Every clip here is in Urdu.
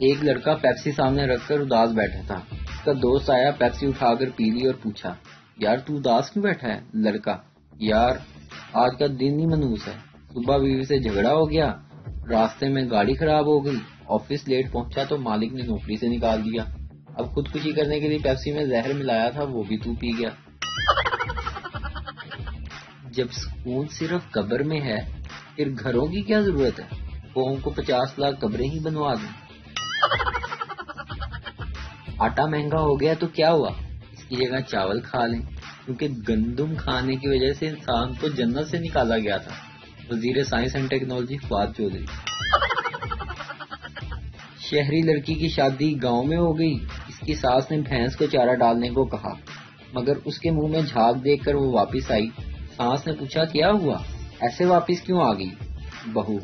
ایک لڑکا پیپسی سامنے رکھ کر اداس بیٹھا تھا۔ اس کا دوست آیا، پیپسی اٹھا کر پی لی اور پوچھا، یار تو اداس کیوں بیٹھا ہے؟ لڑکا، یار آج کا دن ہی منحوس ہے، صبح بیوی سے جھگڑا ہو گیا، راستے میں گاڑی خراب ہو گئی، آفس لیٹ پہنچا تو مالک نے نوکری سے نکال دیا، اب خودکشی کرنے کے لیے پیپسی میں زہر ملایا تھا وہ بھی تو پی گیا۔ جب سکون صرف قبر میں ہے پھر گھروں کی کیا ضرورت ہے؟ قوم کو 50 لاکھ قبریں ہی بنوا دیں۔ آٹا مہنگا ہو گیا تو کیا ہوا؟ اس کی جگہ چاول کھا لیں، کیونکہ گندم کھانے کی وجہ سے انسان کو جنت سے نکالا گیا تھا۔ وزیر science and technology Fawad Chaudhry. شہری لڑکی کی شادی گاؤں میں ہو گئی، اس کی ساس نے بھینس کو چارہ ڈالنے کو کہا، مگر اس کے منہ میں جھاگ دیکھ کر وہ واپس آئی۔ ساس نے پوچھا کیا ہوا، ایسے واپس کیوں آ گئی؟ بہو،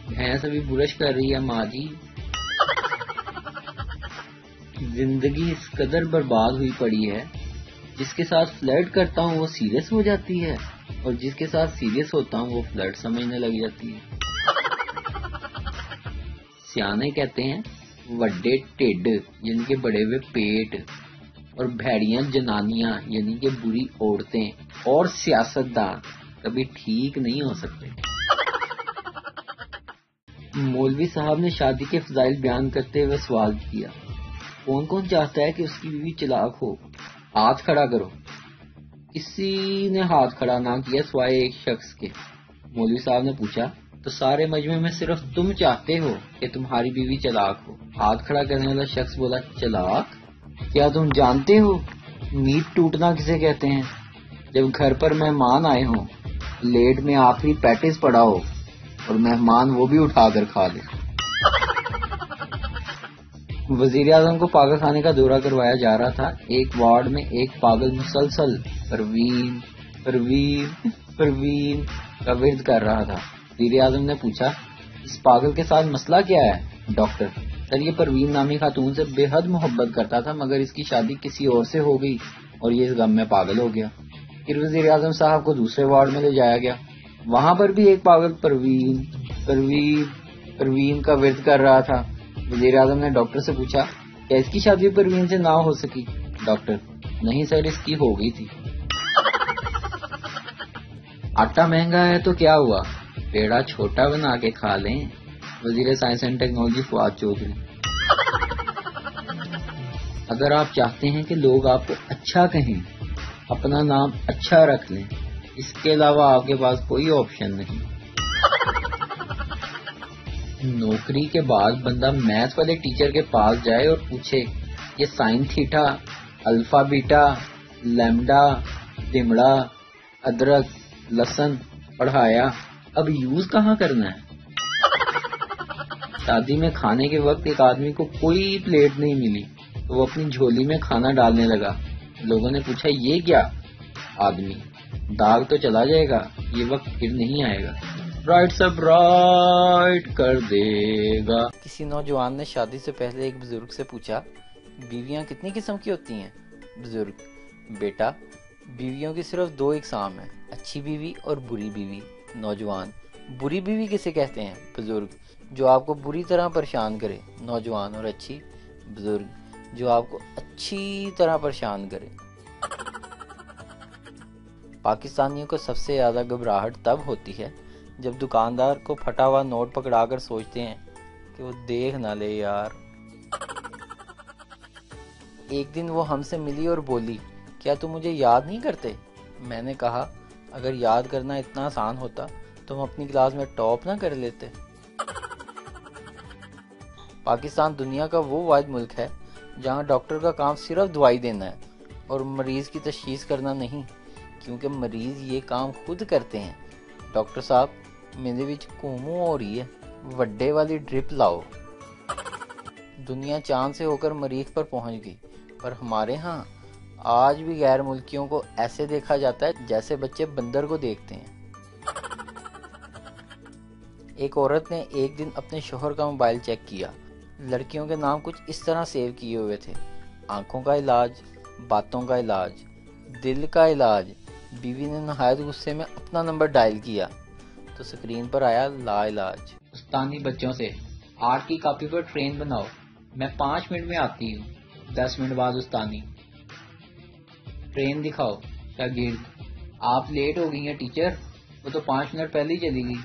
بھینس ابھی برش کر رہی ہے ماں جی۔ زندگی اس قدر برباد ہوئی پڑی ہے، جس کے ساتھ فلرٹ کرتا ہوں وہ سیریس ہو جاتی ہے، اور جس کے ساتھ سیریس ہوتا ہوں وہ فلرٹ سمجھنے لگ جاتی ہے۔ سیانے کہتے ہیں وڈے ٹھڈ یعنی کہ بڑے ہوئے پیٹ، اور بھیڑیاں جنانیاں یعنی کہ بری عورتیں اور سیاستدان کبھی ٹھیک نہیں ہو سکتے۔ مولوی صاحب نے شادی کے فضائل بیان کرتے ہوئے سوال کیا، کون کون چاہتا ہے کہ اس کی بیوی چلاک ہو؟ ہاتھ کھڑا کرو۔ کسی نے ہاتھ کھڑا نہ کیا سوائے ایک شخص کے۔ مولوی صاحب نے پوچھا، تو سارے مجمع میں صرف تم چاہتے ہو کہ تمہاری بیوی چلاک ہو؟ ہاتھ کھڑا کرنے والا شخص بولا، چلاک؟ کیا تم جانتے ہو نیند ٹوٹنا کسے کہتے ہیں؟ جب گھر پر مہمان آئے ہوں، لیٹ میں آخری پیٹس پڑا ہو اور مہمان وہ بھی اٹھا کر کھا لے۔ وزیر اعظم کو پاگل خانے کا دورہ کروایا جا رہا تھا۔ ایک وارڈ میں ایک پاگل مسلسل پروین پروین پروین کا ورد کر رہا تھا۔ وزیر اعظم نے پوچھا، اس پاگل کے ساتھ مسئلہ کیا ہے؟ ڈاکٹر، سر یہ پروین نامی خاتون سے بے حد محبت کرتا تھا، مگر اس کی شادی کسی اور سے ہو گئی اور یہ اس غم میں پاگل ہو گیا۔ پھر وزیر اعظم صاحب کو دوسرے وارڈ میں لے جایا گیا، وہاں پر بھی ایک پاگل پروین پروین پروین کا ورد کر رہا تھا۔ وزیر اعظم نے ڈاکٹر سے پوچھا، کیا اس کی شادی پروین سے نہ ہو سکی؟ ڈاکٹر، نہیں سر اس کی ہو گئی تھی۔ آٹا مہنگا ہے تو کیا ہوا، پیڑا چھوٹا بنا کے کھا لیں۔ وزیر science and technology Fawad Chaudhry. اگر آپ چاہتے ہیں کہ لوگ آپ کو اچھا کہیں، اپنا نام اچھا رکھ لیں، اس کے علاوہ آپ کے پاس کوئی آپشن نہیں۔ نوکری کے بعد بندہ میتھ والے ٹیچر کے پاس جائے اور پوچھے، یہ sine theta, alpha beta, lambda, دمڑا، ادرک، لہسن پڑھایا، اب یوز کہاں کرنا ہے؟ شادی میں کھانے کے وقت ایک آدمی کو کوئی پلیٹ نہیں ملی تو وہ اپنی جھولی میں کھانا ڈالنے لگا۔ لوگوں نے پوچھا، یہ کیا؟ آدمی، داغ تو چلا جائے گا، یہ وقت پھر نہیں آئے گا، رائٹ سب رائٹ کر دے گا۔ کسی نوجوان نے شادی سے پہلے ایک بزرگ سے پوچھا، بیویاں کتنی قسم کی ہوتی ہیں؟ بزرگ، بیٹا بیویوں کی صرف 2 اقسام ہیں، اچھی بیوی اور بری بیوی۔ نوجوان، بری بیوی کسے کہتے ہیں؟ بزرگ، جو آپ کو بری طرح پریشان کرے۔ نوجوان، اور اچھی؟ بزرگ، جو آپ کو اچھی طرح پریشان کرے۔ پاکستانیوں کو سب سے زیادہ گھبراہٹ تب ہوتی ہے جب دکاندار کو پھٹا ہوا نوٹ پکڑا کر سوچتے ہیں کہ وہ دیکھ نہ لے یار۔ ایک دن وہ ہم سے ملی اور بولی، کیا تم مجھے یاد نہیں کرتے؟ میں نے کہا، اگر یاد کرنا اتنا آسان ہوتا تو ہم اپنی کلاس میں ٹاپ نہ کر لیتے۔ پاکستان دنیا کا وہ واحد ملک ہے جہاں ڈاکٹر کا کام صرف دوائی دینا ہے اور مریض کی تشخیص کرنا نہیں، کیونکہ مریض یہ کام خود کرتے ہیں۔ ڈاکٹر صاحب، میرے وچ کومو ہو رہی ہے، وڈے والی ڈرپ لاؤ۔ دنیا چاند سے ہو کر مریخ پر پہنچ گئی، پر ہمارے ہاں آج بھی غیر ملکیوں کو ایسے دیکھا جاتا ہے جیسے بچے بندر کو دیکھتے ہیں۔ ایک عورت نے ایک دن اپنے شوہر کا موبائل چیک کیا، لڑکیوں کے نام کچھ اس طرح سیو کیے ہوئے تھے، آنکھوں کا علاج، باتوں کا علاج، دل کا علاج۔ بیوی نے نہایت غصے میں اپنا نمبر ڈائل کیا تو اسکرین پر آیا لا علاج۔ استانی بچوں سے آرٹ کی کاپی پر ٹرین بناؤ، میں 5 منٹ میں آتی ہوں. 10 منٹ بعد استانی. ٹرین دکھاؤ. شاگرد: آپ لیٹ ہو گئی ہیں ٹیچر، وہ تو 5 منٹ پہلے ہی چلی گئی.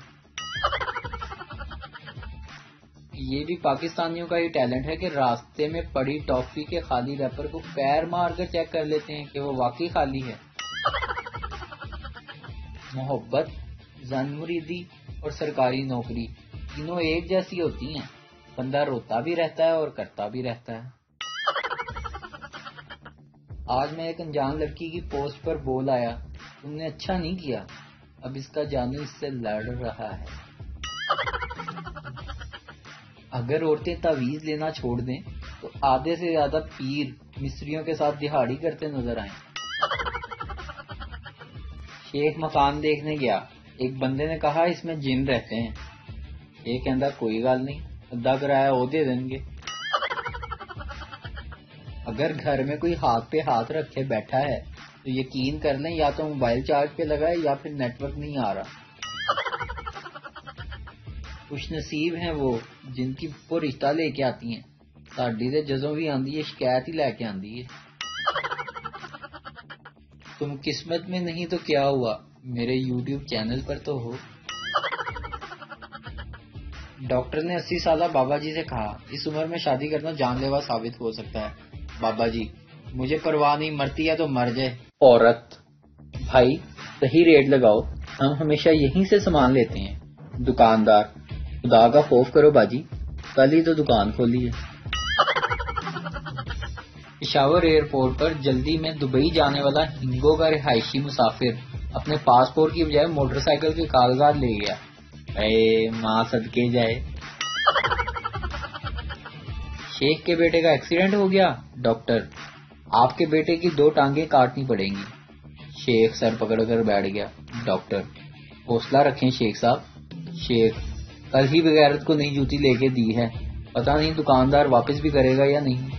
یہ بھی پاکستانیوں کا ہی ٹیلنٹ ہے کہ راستے میں پڑی ٹافی کے خالی ریپر کو پیر مار کر چیک کر لیتے ہیں کہ وہ واقعی خالی ہے. محبت، زن مریدی اور سرکاری نوکری تینوں ایک جیسی ہوتی ہیں. بندہ روتا بھی رہتا ہے اور کرتا بھی رہتا ہے. آج میں ایک انجان لڑکی کی پوسٹ پر بول آیا: تم نے اچھا نہیں کیا، اب اس کا جانو اس سے لڑ رہا ہے. اگر عورتیں تعویذ لینا چھوڑ دیں تو آدھے سے زیادہ پیر مصریوں کے ساتھ دہاڑی کرتے نظر آئیں. شیخ مکان دیکھنے گیا. ایک بندے نے کہا اس میں جن رہتے ہیں. یہ کہندا کوئی گل نہیں، ادھا کرایہ وہ دے دیں گے. اگر گھر میں کوئی ہاتھ پہ ہاتھ رکھے بیٹھا ہے تو یقین کر لیں یا تو موبائل چارج پہ لگا ہے یا پھر نیٹ ورک نہیں آ رہا. خوش نصیب ہیں وہ جن کی وہ رشتہ لے کے آتی ہیں. ساڈی تے جزوں بھی آندی ہے، شکایت ہی لے کے آندی ہے. تم قسمت میں نہیں تو کیا ہوا، میرے یوٹیوب چینل پر تو ہو. ڈاکٹر نے 80 سالہ بابا جی سے کہا: اس عمر میں شادی کرنا جان لیوا ثابت ہو سکتا ہے. بابا جی: مجھے پرواہ نہیں، مرتی ہے تو مر جائے. عورت: بھائی صحیح ریٹ لگاؤ، ہم ہمیشہ یہیں سے سامان لیتے ہیں. دکاندار: خدا کا خوف کرو باجی، کل ہی تو دکان کھولی ہے. پشاور ایئرپورٹ پر جلدی میں دبئی جانے والا ہنگو کا رہائشی مسافر اپنے پاسپورٹ کی بجائے موٹر سائیکل کے کاغذات لے گیا. اے ماں صدقے جائے. شیخ کے بیٹے کا ایکسیڈنٹ ہو گیا. ڈاکٹر: آپ کے بیٹے کی 2 ٹانگیں کاٹنی پڑیں گی. شیخ سر پکڑ کر بیٹھ گیا. ڈاکٹر: حوصلہ رکھیں شیخ صاحب. شیخ: کل ہی بغیرت کو نئی جوتی لے کے دی ہے، پتہ نہیں دکاندار واپس بھی کرے گا یا نہیں.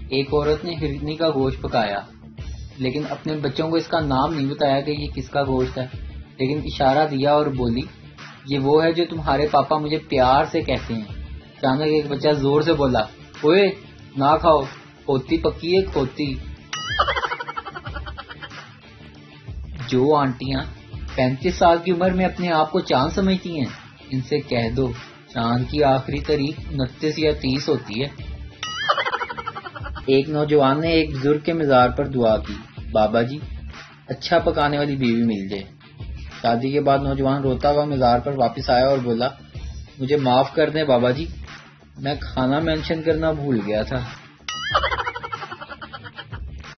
ایک عورت نے ہرنی کا گوشت پکایا لیکن اپنے بچوں کو اس کا نام نہیں بتایا کہ یہ کس کا گوشت ہے، لیکن اشارہ دیا اور بولی: یہ وہ ہے جو تمہارے پاپا مجھے پیار سے کہتے ہیں. اچانک ایک بچہ زور سے بولا: اوئے نہ کھاؤ، کھوتی پکی ہے کھوتی. جو آنٹیاں 35 سال کی عمر میں اپنے آپ کو چاند سمجھتی ہیں، ان سے کہہ دو چاند کی آخری تاریخ 29 یا 30 ہوتی ہے. ایک نوجوان نے ایک بزرگ کے مزار پر دعا کی: بابا جی اچھا پکانے والی بیوی مل جائے. شادی کے بعد نوجوان روتا ہوا مزار پر واپس آیا اور بولا: مجھے معاف کر دیں بابا جی، میں کھانا مینشن کرنا بھول گیا تھا.